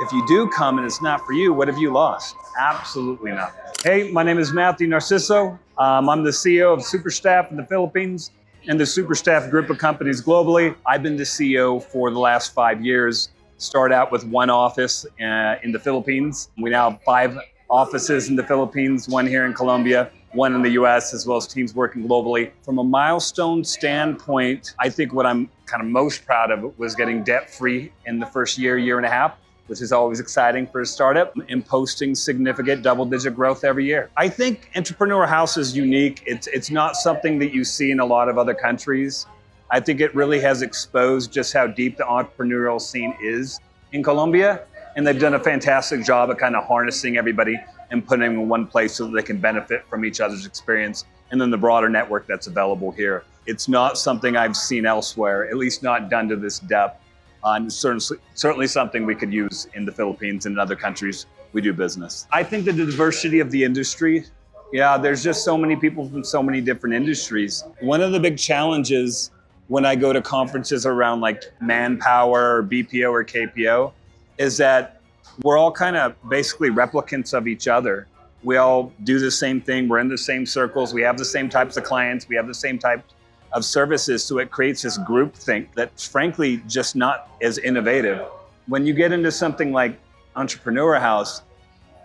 If you do come and it's not for you, what have you lost? Absolutely nothing. Hey, my name is Narciso. I'm the CEO of Superstaff in the Philippines and the Superstaff group of companies globally. I've been the CEO for the last 5 years. Start out with one office in the Philippines. We now have 5 offices in the Philippines, one here in Colombia, one in the US, as well as teams working globally. From a milestone standpoint, I think what I'm kind of most proud of was getting debt-free in the first year and a half, which is always exciting for a startup, and posting significant double-digit growth every year. I think Entrepreneur House is unique. It's not something that you see in a lot of other countries. I think it really has exposed just how deep the entrepreneurial scene is in Colombia, and they've done a fantastic job at kind of harnessing everybody and putting them in one place so that they can benefit from each other's experience and then the broader network that's available here. It's not something I've seen elsewhere, at least not done to this depth. And certainly something we could use in the Philippines and in other countries we do business. I think the diversity of the industry, there's just so many people from so many different industries. One of the big challenges when I go to conferences around like Manpower or BPO or KPO is that we're all kind of basically replicants of each other. We all do the same thing. We're in the same circles. We have the same types of clients. We have the same type of services. So it creates this groupthink that's frankly just not as innovative. When you get into something like Entrepreneur House,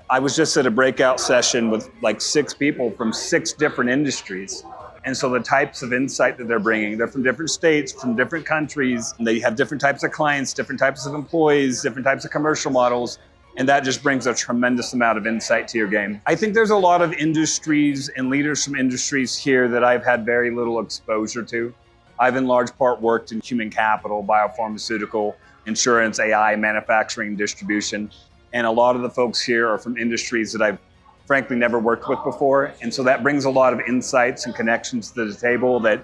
I was just at a breakout session with like 6 people from 6 different industries. And so the types of insight that they're bringing, they're from different states, from different countries. And they have different types of clients, different types of employees, different types of commercial models. And that just brings a tremendous amount of insight to your game. I think there's a lot of industries and leaders from industries here that I've had very little exposure to. I've in large part worked in human capital, biopharmaceutical, insurance, AI, manufacturing, distribution. And a lot of the folks here are from industries that I've frankly never worked with before. And so that brings a lot of insights and connections to the table that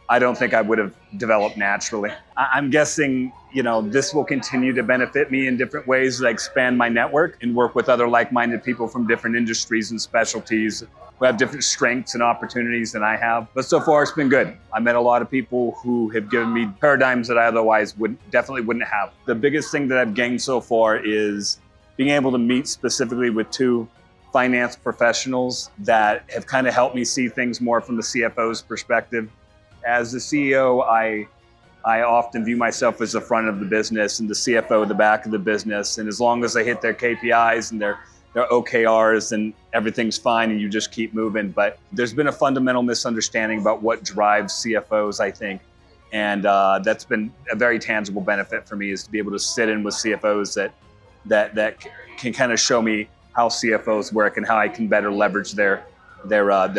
I don't think I would have developed naturally. I'm guessing, this will continue to benefit me in different ways as I expand my network and work with other like-minded people from different industries and specialties who have different strengths and opportunities than I have. But so far, it's been good. I met a lot of people who have given me paradigms that I otherwise definitely wouldn't have. The biggest thing that I've gained so far is being able to meet specifically with 2 finance professionals that have kind of helped me see things more from the CFO's perspective. As the CEO, I often view myself as the front of the business and the CFO the back of the business. And as long as they hit their KPIs and their OKRs, then everything's fine and you just keep moving. But there's been a fundamental misunderstanding about what drives CFOs, I think. And that's been a very tangible benefit for me, is to be able to sit in with CFOs that can kind of show me how CFOs work and how I can better leverage their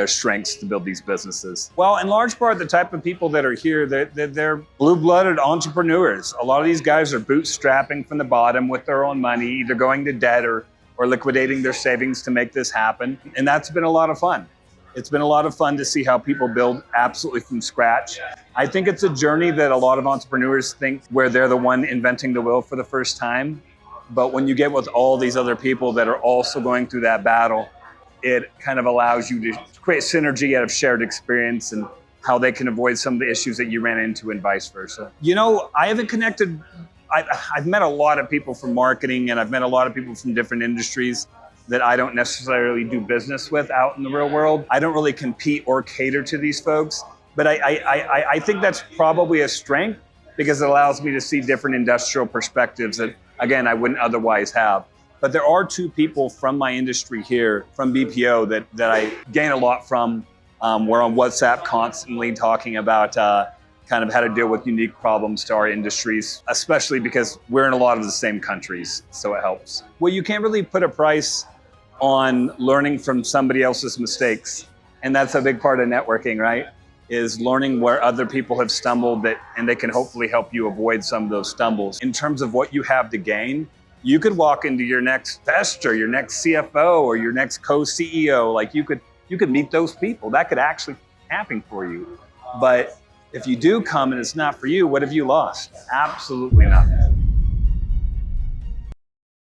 strengths to build these businesses. Well, in large part, the type of people that are here, they're blue-blooded entrepreneurs. A lot of these guys are bootstrapping from the bottom with their own money, either going to debt or liquidating their savings to make this happen. And that's been a lot of fun. It's been a lot of fun to see how people build absolutely from scratch. I think it's a journey that a lot of entrepreneurs think where they're the one inventing the wheel for the first time. But when you get with all these other people that are also going through that battle, it kind of allows you to create synergy out of shared experience and how they can avoid some of the issues that you ran into and vice versa. I haven't connected. I've met a lot of people from marketing, and I've met a lot of people from different industries that I don't necessarily do business with out in the real world. I don't really compete or cater to these folks, but I think that's probably a strength because it allows me to see different industrial perspectives that, again, I wouldn't otherwise have. But there are 2 people from my industry here, from BPO, that I gain a lot from. We're on WhatsApp constantly talking about kind of how to deal with unique problems to our industries, especially because we're in a lot of the same countries, so it helps. Well, you can't really put a price on learning from somebody else's mistakes. And that's a big part of networking, right? Is learning where other people have stumbled and they can hopefully help you avoid some of those stumbles. In terms of what you have to gain, you could walk into your next investor, your next CFO, or your next co-CEO. Like you could meet those people. That could actually happen for you. But if you do come and it's not for you, what have you lost? Absolutely nothing.